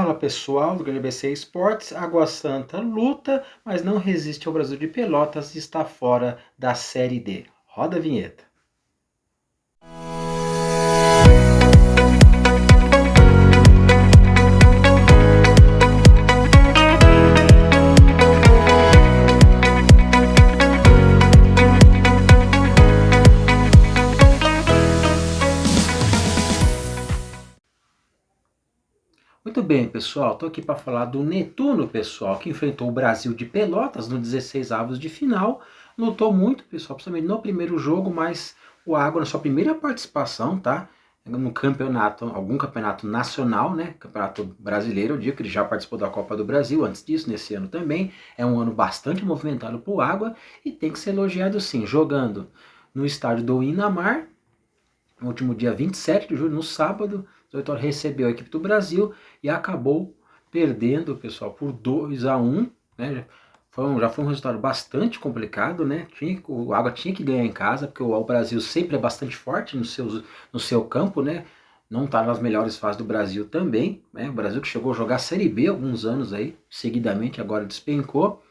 Fala pessoal do GBC Esportes, Água Santa luta, mas não resiste ao Brasil de Pelotas e está fora da Série D. Roda a vinheta. Muito bem, pessoal, estou aqui para falar do Netuno, pessoal, que enfrentou o Brasil de Pelotas no 16avos de final. Lutou muito, pessoal, principalmente no primeiro jogo, mas o Água, na sua primeira participação, tá? No campeonato, algum campeonato nacional, né? Campeonato brasileiro, eu digo que ele já participou da Copa do Brasil antes disso, nesse ano também. É um ano bastante movimentado para o Água e tem que ser elogiado sim, jogando no estádio do Inhamar, no último dia 27 de julho, no sábado. O 18 horas recebeu a equipe do Brasil e acabou perdendo, pessoal, por 2-1, né? Já foi um resultado bastante complicado, né? O Água tinha que ganhar em casa, porque o Brasil sempre é bastante forte no seu campo, né? Não está nas melhores fases do Brasil também, né? O Brasil que chegou a jogar a Série B alguns anos aí, seguidamente, agora despencou.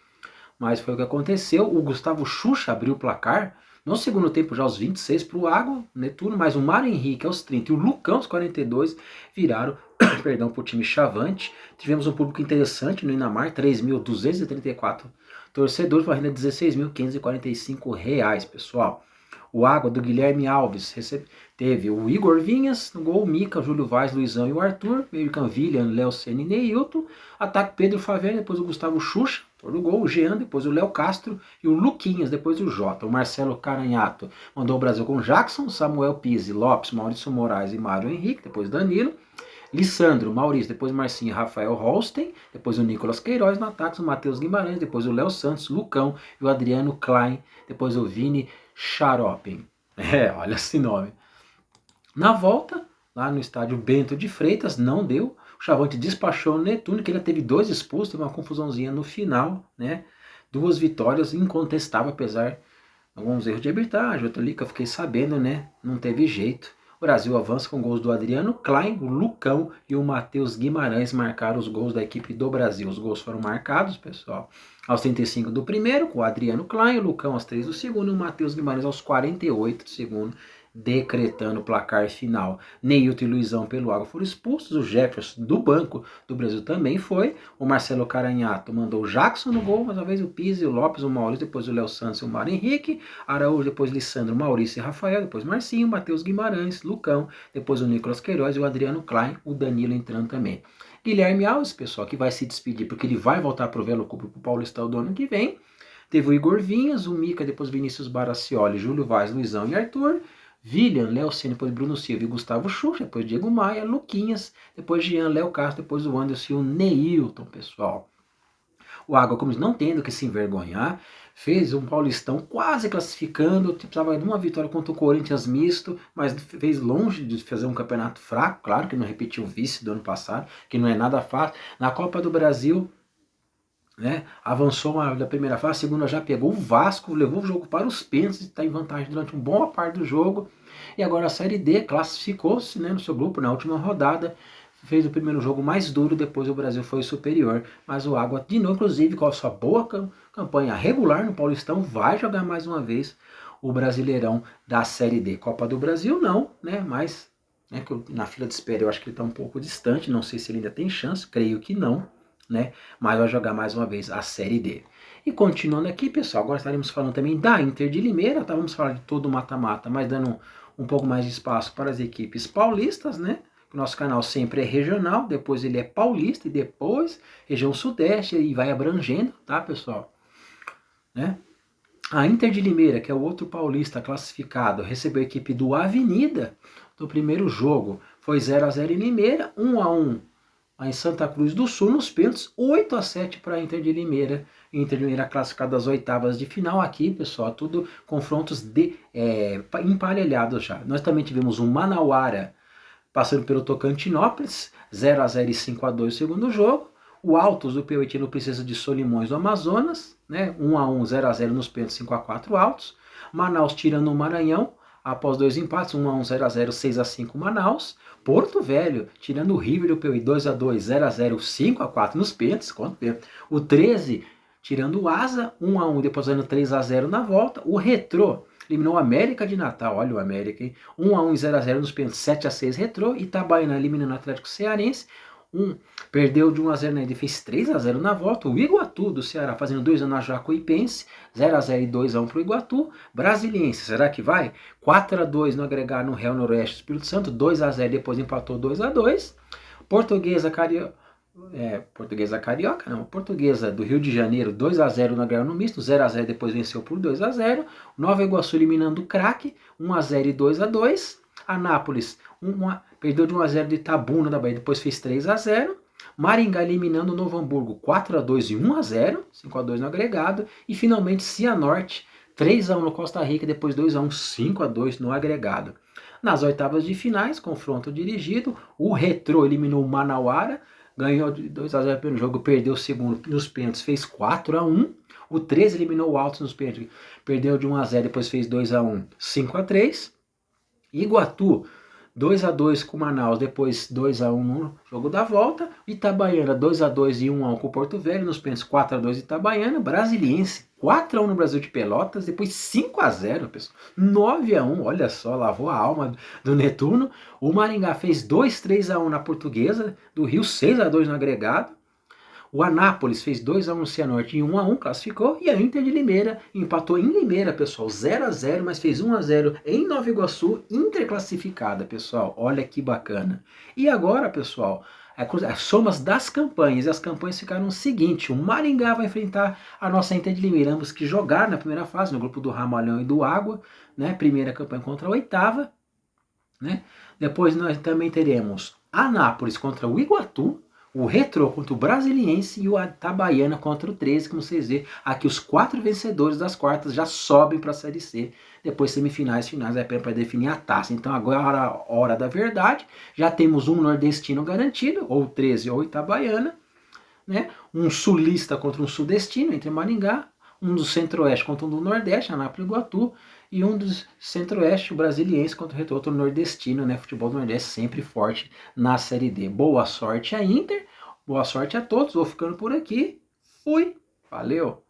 Mas foi o que aconteceu. O Gustavo Xuxa abriu o placar no segundo tempo, já aos 26 para o Água, Netuno, mas o Mário Henrique aos 30 e o Lucão aos 42 viraram perdão, para o time Chavante. Tivemos um público interessante no Inhamar, 3.234 torcedores, para renda de R$16.545, pessoal. O Água do Guilherme Alves teve o Igor Vinhas no gol, o Mica, Júlio Vaz, Luizão e o Arthur, meio campo William, Léo Senna e Neilton, ataque Pedro Favela, depois o Gustavo Xuxa, do gol, o Jean, depois o Léo Castro e o Luquinhas, depois o Jota. O Marcelo Caranhato mandou o Brasil com Jackson, Samuel Pizzi, Lopes, Maurício Moraes e Mário Henrique, depois Danilo, Lissandro, Maurício, depois Marcinho, Rafael Holstein, depois o Nicolas Queiroz no ataque, o Matheus Guimarães, depois o Léo Santos, Lucão e o Adriano Klein, depois o Vini Charopin. Olha esse nome. Na volta, lá no estádio Bento de Freitas, não deu. O Chavante despachou o Netuno, que ele teve 2 expulsos, teve uma confusãozinha no final, né? 2 vitórias incontestáveis, apesar de alguns erros de arbitragem, outro ali que eu fiquei sabendo, né? Não teve jeito. O Brasil avança com gols do Adriano Klein, o Lucão e o Matheus Guimarães marcaram os gols da equipe do Brasil. Os gols foram marcados, pessoal, aos 35 do primeiro, com o Adriano Klein, o Lucão aos 3 do segundo e o Matheus Guimarães aos 48 do segundo, decretando o placar final. Neilton e Luizão pelo Água foram expulsos, o Jefferson do banco do Brasil também foi, o Marcelo Caranhato mandou o Jackson no gol, mais uma vez o Pizzi, o Lopes, o Maurício, depois o Léo Santos e o Mário Henrique, Araújo, depois Lissandro, Maurício e Rafael, depois Marcinho, Matheus Guimarães, Lucão, depois o Nicolas Queiroz e o Adriano Klein, o Danilo entrando também. Guilherme Alves, pessoal, que vai se despedir porque ele vai voltar para o Velo Clube para o Paulistão do ano que vem. Teve o Igor Vinhas, o Mica, depois Vinícius Baraccioli, Júlio Vaz, Luizão e Arthur, William, Léo Senna, depois Bruno Silva e Gustavo Xuxa, depois Diego Maia, Luquinhas, depois Jean, Léo Castro, depois o Anderson e o Neilton, pessoal. O Água, como não tendo que se envergonhar, fez um Paulistão quase classificando, precisava de uma vitória contra o Corinthians misto, mas fez longe de fazer um campeonato fraco, claro que não repetiu o vice do ano passado, que não é nada fácil. Na Copa do Brasil, né, avançou da primeira fase, a segunda já pegou o Vasco, levou o jogo para os pênaltis, está em vantagem durante uma boa parte do jogo, e agora a Série D classificou-se, né, no seu grupo na última rodada, fez o primeiro jogo mais duro, depois o Brasil foi superior, mas o Água, de novo, inclusive, com a sua boa campanha regular no Paulistão, vai jogar mais uma vez o Brasileirão da Série D. Copa do Brasil não, né, mas né, na fila de espera eu acho que ele está um pouco distante, não sei se ele ainda tem chance, creio que não, né, mas vai jogar mais uma vez a Série D. E continuando aqui, pessoal, agora estaremos falando também da Inter de Limeira, tá? Vamos falar de todo o mata-mata, mas dando um pouco mais de espaço para as equipes paulistas, né? O nosso canal sempre é regional, depois ele é paulista e depois região sudeste e vai abrangendo, tá, pessoal? Né? A Inter de Limeira, que é o outro paulista classificado, recebeu a equipe do Avenida do primeiro jogo. Foi 0-0 em Limeira, 1-1 em Santa Cruz do Sul, nos pênaltis, 8-7 para a Inter de Limeira. Inter de Limeira classificado às oitavas de final aqui, pessoal, tudo confrontos emparelhados já. Nós também tivemos um Manauara passando pelo Tocantinópolis, 0-0 e 5-2 o segundo jogo. O Altos do P8 no Princesa de Solimões do Amazonas, né? 1-1, 0-0 nos pênaltis, 5-4 Altos. Manaus tirando o Maranhão, após 2 empates, 1-1, 0-0, 6-5 Manaus. Porto Velho, tirando o River e o Piauí, 2-2, 0-0, 5-4 nos pênaltis. O 13, tirando o Asa, 1-1, depois dando 3-0 na volta. O Retrô eliminou o América de Natal, olha o América, hein? 1-1 e 0-0 nos pênaltis, 7-6 Retrô. Itabaiana eliminando o Atlético Cearense. Perdeu de 1-0 na ida e fez 3-0 na volta. O Iguatu do Ceará fazendo 2-1 na Jacuipense, 0-0 e 2-1 para o Iguatu. Brasiliense, será que vai? 4-2 no agregado no Real Noroeste do Espírito Santo, 2-0, depois empatou 2-2. Portuguesa do Rio de Janeiro, 2-0 no agregado no misto, 0-0, depois venceu por 2-0. Nova Iguaçu eliminando o Craque, 1-0 e 2-2. Anápolis perdeu de 1-0 do Itabuna da Bahia, depois fez 3-0. Maringá eliminando o Novo Hamburgo, 4-2 e 1-0, 5-2 no agregado. E finalmente Cianorte, 3-1 no Costa Rica, depois 2-1, 5-2 no agregado. Nas oitavas de finais, confronto dirigido, o Retrô eliminou o Manauara, ganhou de 2-0 pelo jogo, perdeu o segundo nos pênaltis, fez 4-1. O 13 eliminou o Altos nos pênaltis, perdeu de 1-0, depois fez 2-1, 5-3. Iguatu, 2-2 com Manaus, depois 2-1 no jogo da volta. Itabaiana, 2-2 e 1-1 com o Porto Velho, nos pênaltis 4-2 Itabaiana. Brasiliense, 4-1 no Brasil de Pelotas, depois 5-0, pessoal. 9-1, olha só, lavou a alma do Netuno. O Maringá fez 2-3-1 na Portuguesa do Rio, 6-2 no agregado. O Anápolis fez 2-1 no Cianorte e 1-1, classificou. E a Inter de Limeira empatou em Limeira, pessoal, 0-0, mas fez 1-0 em Nova Iguaçu, interclassificada, pessoal. Olha que bacana. E agora, pessoal, as somas das campanhas. E as campanhas ficaram o seguinte: o Maringá vai enfrentar a nossa Inter de Limeira, ambos que jogaram na primeira fase, no grupo do Ramalhão e do Água, né? Primeira campanha contra a oitava, né? Depois nós também teremos Anápolis contra o Iguatu, o Retrô contra o Brasiliense e o Itabaiana contra o 13, como vocês vê. Aqui os 4 vencedores das quartas já sobem para a Série C. Depois semifinais, finais, é para definir a taça. Então agora é a hora da verdade. Já temos um nordestino garantido, ou 13 ou Itabaiana, né? Um sulista contra um sudestino, entre Maringá. Um do centro-oeste contra um do nordeste, Anápolis e Iguatu. E um dos centro-oeste, o Brasiliense, contra o outro nordestino, né? Futebol do Nordeste sempre forte na Série D. Boa sorte a Inter, boa sorte a todos. Vou ficando por aqui. Fui. Valeu!